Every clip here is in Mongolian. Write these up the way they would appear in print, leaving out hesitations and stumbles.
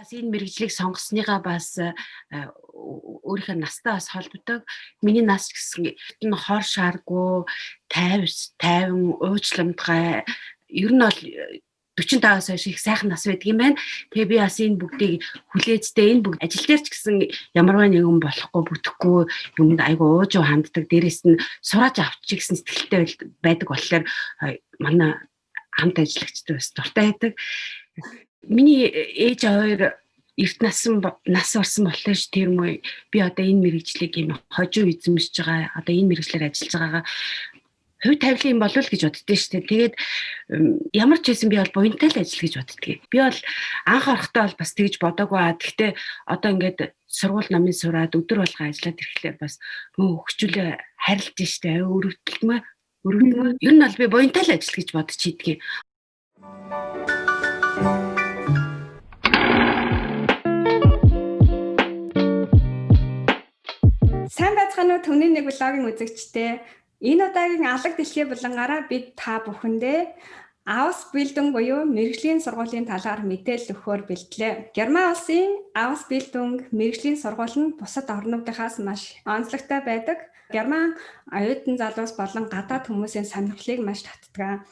Бас энэ мэрэгжлийг сонгосныгаа бас өөрийнхөө настай бас холбодог. Миний нас гэсэн нь хор шааргүй 50 уучламтгай ер нь бол 45-аас хойш их сайхан нас байдаг юм байна. Тэгээ би бас энэ бүгдийг хүлээцтэй энэ бүгд ажил дээр ч гэсэн ямарваа нэгэн болохгүй бүтэхгүй юмд айгу уужуу ханддаг. Дээрээс нь сураж авчих гэсэн сэтгэлтэй байдаг болохоор манай хамт ажиллагчтай бас дуртай байдаг. Миний ээж хоёр эрт нас орсон болохоор ш тэр мөй би одоо энэ мэрэгжлийг юм хожуу эзэмшиж байгаа. Одоо энэ мэрэгжлэр ажиллаж байгаагаа хувь тавилын юм болов гэж боддөө шүү дээ. Тэгээд ямар ч байсан би бол буянтай л ажил гэж боддгийг. Би бол анх орохдоо бол бас тэгж бодоагүй. Гэхдээ одоо ингээд сургууль намын сураад өдөр болгоо ажиллаад ирэхлээр бас хөгжүүлээ харилж штэ. Өрөвдөлтмөө. Ер нь бол би буянтай л ажил гэж бодож хийдгийг. Сайн байцгаана уу Төвний нэг блогийн үзэгчдээ. Энэ удаагийн алга дэлхий булангаараа бид та бүхэндээ Ausbildung буюу мэрэгжлийн сургуулийн талаар мэдээлэл өгөхөөр бэлдлээ. Герман улсын Ausbildung мэрэгжлийн сургууль нь бусад орнуудынхаас маш онцлогтой байдаг. Герман оюутан залуус болон гадаад хүмүүсийн сонирхлыг маш татдаг.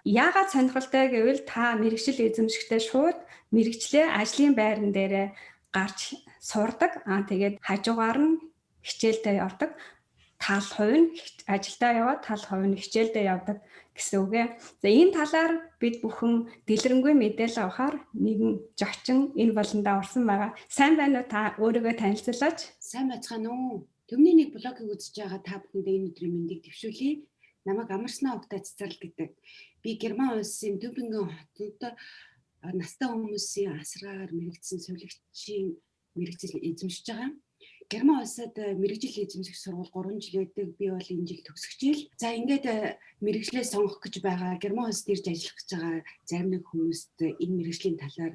Яагаад сонирхолтой гэвэл та мэрэгжил эзэмшигчдээ шууд мэрэгчлээ ажлын байран дээр гарч сурдаг. Тэгээд хажуугаар нь хичээлдээ явдаг. Тал хувь нь ажилдаа яваад тал хувь нь хичээлдээ явдаг гэсэн үг ээ. За энэ талаар бид бүхэн дэлгэрэнгүй мэдээлэл авахаар нэгэн зочин энэ болондоо орсон байгаа. Сайн байна уу та өөрийгөө танилцуулаач? Сайн байцгаана уу. Төвний нэг блогийг үзэж байгаа та бүхэндээ энэ өдрийн мэндийг дэвшүүлье. Намайг Амарснаа Угтаа Цэцэрлэг гэдэг. Би Герман улсын Дублингийн хотод настай хүмүүсийн асраар мэрэгдсэн сувилагчийн мэрэгжил эзэмшиж байгаа. Герман улсад мэрэгжил эзэмших сургууль 3 жил байдаг. Би бол энэ жил төгсгөжээл. За ингээд мэрэгжлээ сонгох гэж байгаа. Герман улсад ирж ажиллах гэж байгаа зарим нэг хүмүүст энэ мэрэгжлийн талаар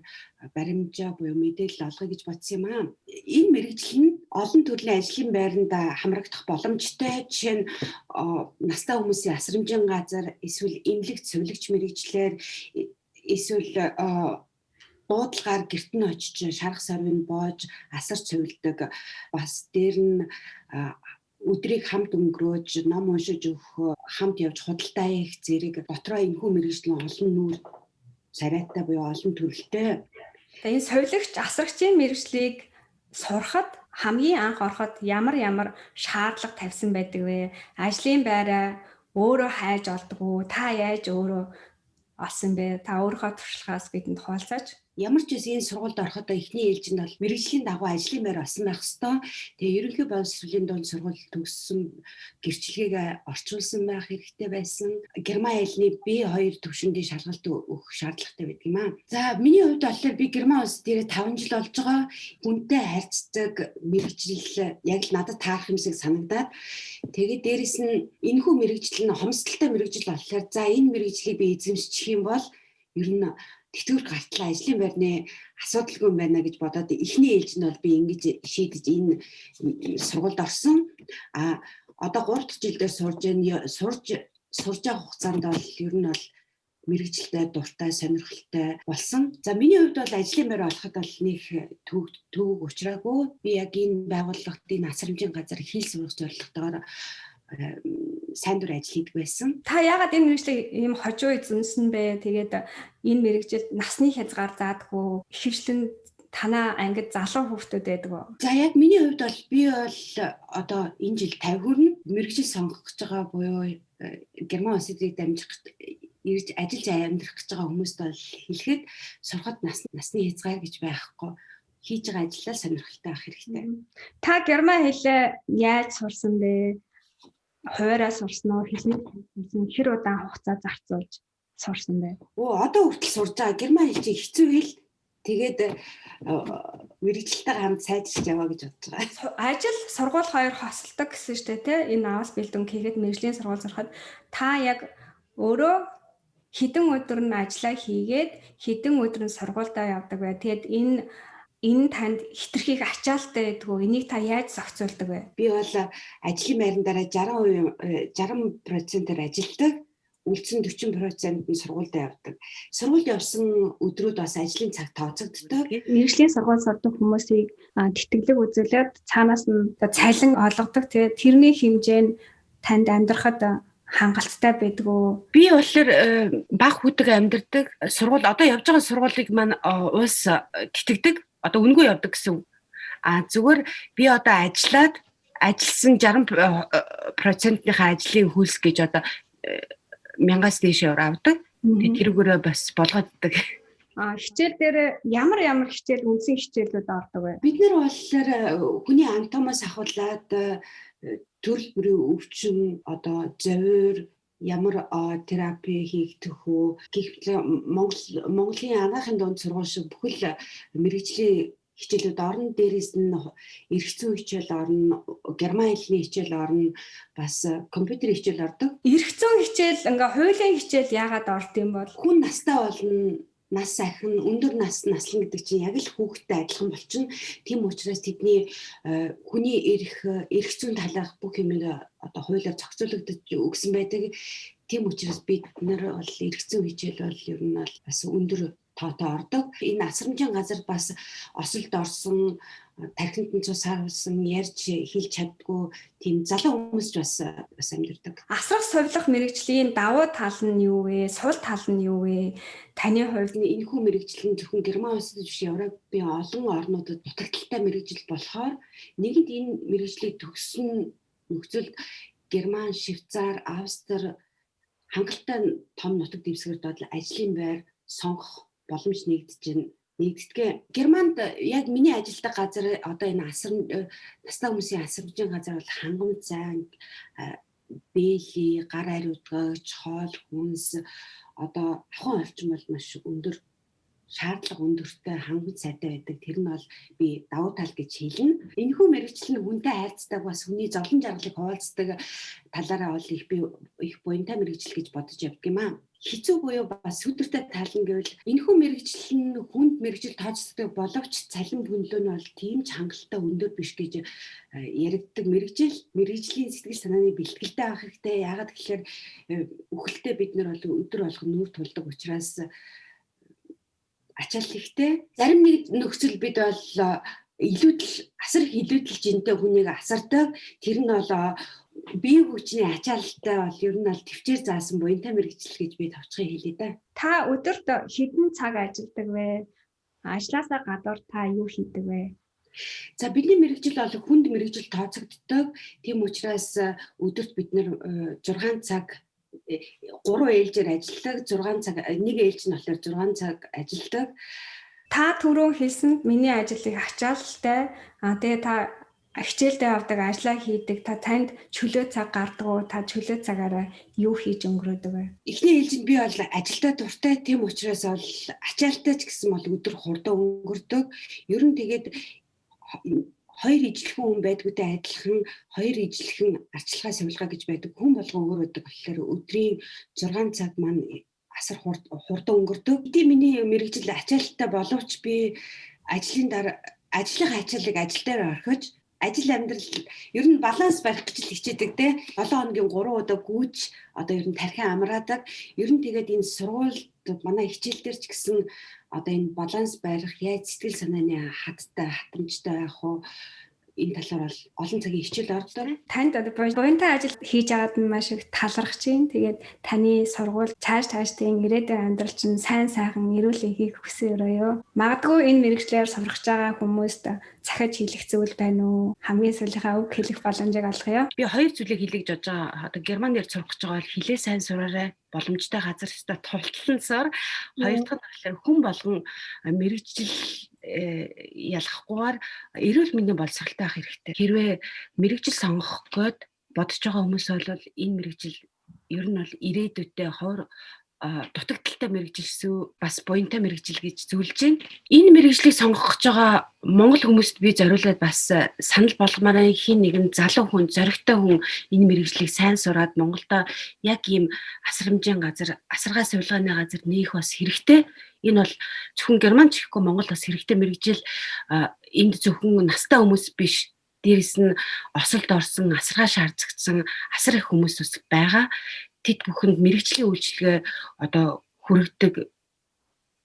баримжаа буюу мэдээлэл олгоё гэж бодсон юм аа. Энэ мэрэгжил нь олон төрлийн ажлын байранд хамрагдах боломжтой. Жишээ нь настай хүмүүсийн асрамжийн газар, эсвэл эмнэлэгт сувилагч мэрэгжлэр, эсвэл буудалгаар гэрт нь очиж шарах сорвын боож асар цувилдаг. Бас дээр нь өдрийг хамт өнгөрөөж ном уншиж өгөх, хамт явж худалдаа хийх зэрэг дотроо энэхүү мэрэгжлийн олон нүүр царайтай буюу олон төрөлтэй. Энэ сувилагч асрагчийн мэрэгжлийг сурахад хамгийн анх ороход ямар шаардлага тавьсан байдаг вэ? Ажлын байраа өөрөө хайж олдог уу? Та яаж өөрөө олсон бэ? Та өөрийнхөө туршлагаас бидэнд хуваалцаач. Ямар ч үсэн энэ сургуульд ороход эхний ээлжинд бол мэрэгжлийн дагуу ажлын байр олсон байх ёстой. Тэгээ ерөнхий боловсролын дунд сургууль төгссөн гэрчлэгээ орчуулсан байх хэрэгтэй байсан. Герман хэлний B2 төвшөндийн шалгалт өгөх шаардлагатай байдаг юм аа. За миний хувьд болохоор би Герман улс дээр 5 жил болж байгаа. Хүнтэй харьцдаг мэрэгжил яг л надад таарах юмсыг санагдаад тэгээд дээрэс нь энэхүү мэрэгжил нь хомсдолтой мэрэгжил болохоор за энэ мэрэгжлийг би эзэмшчих юм бол ер нь тэтгэвэр гартлаа ажлын байрны асуудалгүй байна гэж бодоод эхний ээлж нь бол би ингэж шийдэж энэ сургуульд орсон. Одоо 3 дахь жилдээ сурж байгаа хугацаанд бол ер нь бол мэрэгжилтэй дуртай, сонирхолтой болсон. За миний хувьд бол ажлын байр олоход бол нэг төвөг учраагүй. Би яг энэ байгууллагт энэ асрамжийн газар хэл сурах зорилготойгоор сайн дур ажил хийдэг байсан. Та яагаад энэ мэрэгжлийг ийм хожуу эзэмсэн бэ? Тэгээд энэ мэрэгжилд насны хязгаар заадаггүй. Ихэвчлэн танаа ангид залуу хүүхдүүд байдаг уу? За яг миний хувьд бол би бол одоо энэ жил 50 хүрнэ. Мэрэгжил сонгох гэж байгаа буюу Герман улсыг дамжих ирж ажиллаж амьдрах гэж байгаа хүмүүст бол хэлэхэд сурахад насны хязгаар гэж байхгүй. Хийж байгаа ажиллаа сонирхолтой авах хэрэгтэй. Та Герман хэлээ яаж сурсан бэ? Хуваараа сурсан уу? Хэлний сурсан хэр удаан хугацаа зарцуулж сурсан бэ? Одоо хүртэл сурж байгаа. Герман хэл чинь хэцүү хэл. Тэгээд мэрэгжилтэйгээ хамт сайжирч яваа гэж бодож байгаа. Ажил, сургууль хоёр хосолдог гэсэн шүү дээ, тэ? Энэ Ausbildung хийгээд мэрэгжлийн сургууль сурахад та яг өөрөө хэдэн өдөр нь ажиллаа хийгээд хэдэн өдөр нь сургуульдаа явдаг бай. Тэгээд энэ танд хитрхийг ачаалттай байдгүй. Энийг та яаж зохицуулдаг вэ? Би бол ажлын байран дараа 60% 60%-аар ажилладаг. үлдсэн 40% нь сургуульд явдаг. Сургуульд явсан өдрүүд бас ажлын цаг тооцогддог. Мэргэжлийн сургууль сурдаг хүмүүсийг тэтгэлэг үзүүлээд цаанаас нь цалин олгодог. Тэгээд тэрний хэмжээ нь танд амьдрахад хангалттай байдгүй. Би болохоор баг хүдэг амьдардаг. Сургууль одоо явж байгаа сургуулийг маань улс тэтгдэг. Одоо үнгүй явдаг гэсэн. Зүгээр би одоо ажилласан 60%-ийнхаа ажлын хөлс гэж одоо 1000-аас дээш евро авдаг. Тэгээд тэрүүгээрээ бас болгооддаг. Хичээл дээр ямар хичээл үндсэн хичээлүүд ордог вэ? Бид нар болохоор хүний анатомоос ахуулаад төрөл бүрийн өвчин, одоо зовир, ямар терапи хийгдэх үү гэхэл Монголын анагаахын дунд сургууль шиг бүхэл мэргэжлийн хичээлүүд орно. Дээрээс нь эрх зүйн хичээл орно, герман хэлний хичээл орно, бас компьютер хичээл ордог. Эрх зүйн хичээл ингээ хуулийн хичээл яагаад орд юм бол? Хүн настай болно, нас ахин, өндөр наслан гэдэг чинь яг л хүүхдтэй адилхан болчихно. Тийм учраас тэдний хүний эрх зүйн талаарх бүх юмыг одоо хуулиар зохицуулагдаж өгсөн байдаг. Тийм учраас бид нар бол эрх зүйн хичээл бол ер нь бол бас өндөр тоотой ордог. Энэ асрамжийн газар бас осолд орсон, тархинд нь цус харуулсан, ярьж хэлж чаддгүй тийм залуу хүмүүс бас амьдардаг. Асрах сувлах мэргэжлийн давуу тал нь юу вэ? Сул тал нь юу вэ? Таны хувьд энэхүү мэргэжил нь зөвхөн Герман улсад биш, Европын олон орнуудад дутагдaltaй мэргэжил болохоор нэгэнд энэ мэргэжлийг төгссөн нөхцөлд Герман, Швейцар, Австри хангалттай том нутаг дэвсгэрд бол ажлын байр сонгох боломж нэгддэг. Германд яг миний ажилладаг газар одоо энэ настай хүмүүсийн асрамжийн газар бол хангамж зайн, бэйли, гар ариутгагч, хоол хүнс, одоо ахуйн орчин бол маш өндөр, шаардлага өндөртэй, хангамж сайтай байдаг. Тэр нь бол би давуу тал гэж хэлнэ. Энэхүү мэргэжил нь хүнтэй хайрцдаг, бас хүний зовлон жаргалыг хуваалцдаг талаараа бол их буянтай мэргэжил гэж бодож явдаг юм аа. Хэцүү буюу бас сүдэртэй талан гэвэл энэхүү мэргэжил нь хүнд мэргэжил тооцдог боловч цалин бүнлөө нь бол тийм ч хангалттай өндөр биш гэж яригддаг. Мэргэжлийн сэтгэл санааны бэлтгэлтэй байх хэрэгтэй. Яагаад гэхээр үхэлтэй бид нар бол өдөр болгон нүүр тулдаг учраас ачаал ихтэй. Зарим нэг нөхцөл бид бол асар их илүүдэл жинтэй хүнийг асардаг. Тэр нь бол бие хүчний ачаалалтай бол ер нь бол төвчээр заасан буянтай мэргэжил гэж би товчхон хэлээ да. Та өдөрт хэдэн цаг ажилладаг вэ? Ажлаасаа гадуур та юу хийдэг вэ? За бидний мэргэжил бол хүнд мэргэжил тооцогддог. Тийм учраас өдөрт бид нар 6 цаг 3 ээлжээр ажилладаг. 6 цаг нэг ээлж нь болохоор 6 цаг ажилладаг. Та түрүү хэлсэнд миний ажлыг ачаалалтай. Тэгээ та хичээлдээ авдаг, ажиллаа хийдэг. Та танд чөлөө цаг гардаг уу? Та чөлөө цагаараа юу хийж өнгөрөөдөг вэ? Эхний ээлжинд би бол ажилдаа дуртай. Тийм учраас бол ачаалалтай ч гэсэн бол өдөр хурдан өнгөрдөг. Ер нь тэгээд хоёр ижлэхэн хүн байдгүйтэй адилхан хоёр ижлэхэн арчилгаа сувилгаа гэж байдаг. Хүн болгон өөр байдаг болохоор өдрийн 6 цаг маань асар хурдан өнгөрдөг. Миний мэргэжил ачаалалтай боловч би ажлын ачааллыг ажил дээр орхиж ажил амьдрал ер нь баланс барих гэж л хичээдэг те. 7 хоногийн 3 удаа гүйж одоо ер нь тархин амраадаг. Ер нь тэгээд энэ сургуульд манай хичээл дээр ч гэсэн одоо энэ баланс барих, яаж сэтгэл санааны хаттай, хатамжтай байх уу, энэ талаар бол олон цагийн хичээл ордог. Танд одоо буянтай ажил хийж аваад нь маш их талархаж байна. Тэгээд таны сургууль цаашдын ирээдүйн амьдрал чинь сайн сайхан эрүүл эхийг хүсээрөөё. Магадгүй энэ мэргэжлээр сурах байгаа хүмүүст захиж хэлэх зүйл байна уу? Хамгийн сүүлийнхаа үг хэлэх боломжийг олгоё. Би хоёр зүйлийг хэлье гэж бодож байгаа. Одоо Германаар сурах гэж байгаа бол хилээ сайн сураарай. Боломжтой газар өстө тултлансаар. Хоёр дахь нь болохоор хүн болгон мэргэжил ялахгүйгээр эрүүл мэндийн боловсралтай байх хэрэгтэй. Хэрвээ мэргэжил сонгох гээд бодож байгаа хүмүүс бол энэ мэргэжил ер нь бол ирээдүйдээ дутагдaltaй мэргэжил бас буянтай мэргэжил гэж зөвлөж байна. Энэ мэргэжлийг сонгох гэж байгаа монгол хүмүүст би зориулаад бас санал болгомоор хин нэгэн залуу хүн, зоригтой хүн энэ мэргэжлийг сайн сураад Монголдо яг ийм асрамжийн газар, асаргаа сувилгааны газар нээх бас хэрэгтэй. Энэ бол зөвхөн Германч гэхгүй Монгол бас хэрэгтэй мэргэжил. Энд зөвхөн настай хүмүүс биш, дээрэс нь осолд орсон, асаргаа шаардсан асар их хүмүүс бас байгаа. тэд бүхэнд мэрэгжлийн үйлчилгээ одоо хүргэдэг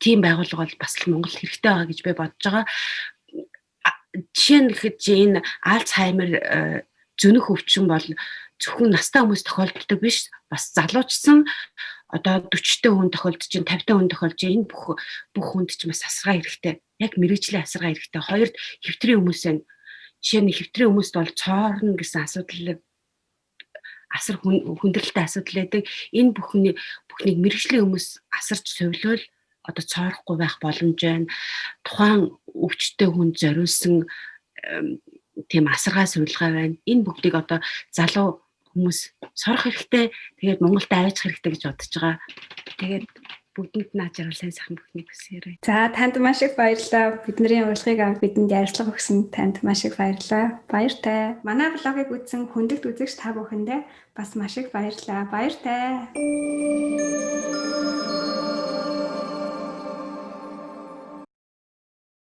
тийм байгууллага бол бас л Монгол хэрэгтэй байгаа гэж би бодож байгаа. Жишээ нь гэхэд энэ Альцхаймер зөнөх өвчин бол зөвхөн настай хүмүүс тохиолддог биш, бас залуучсан одоо 40-тэй хүн тохиолдож, 50-тай хүн тохиолдож, энэ бүх хүнд ч бас асаргаа хэрэгтэй. Яг мэрэгжлийн асаргаа хэрэгтэй. Хоёрд хэвтрийн хүмүүс байна. Жишээ нь хэвтрийн хүмүүст бол цоорно гэсэн асуудал асар хүндрэлтэй асуудал байдаг. Энэ бүхнийг мэрэгжлийн хүмүүс асарч сувилвал одоо цоорохгүй байх боломж байна. Тухайн өвчтөе хүнд зориулсан тийм асаргаа сувилгаа байна. Энэ бүгдийг одоо залуу хүмүүс сорох хэрэгтэй. Тэгээд Монголд аваачих хэрэгтэй гэж бодож байгаа. Тэгээд бүгдэнд наад жаргал сайн сайхан бүхнийг хүсээрэй. За танд маш их баярлалаа. Бидний урилгыг аваад бидэнд ярилцлага өгсөн танд маш их баярлалаа. Баяртай. Манай блогийг үзсэн хүндэгт үзэгч та бүхэндээ бас маш их баярлалаа. Баяртай.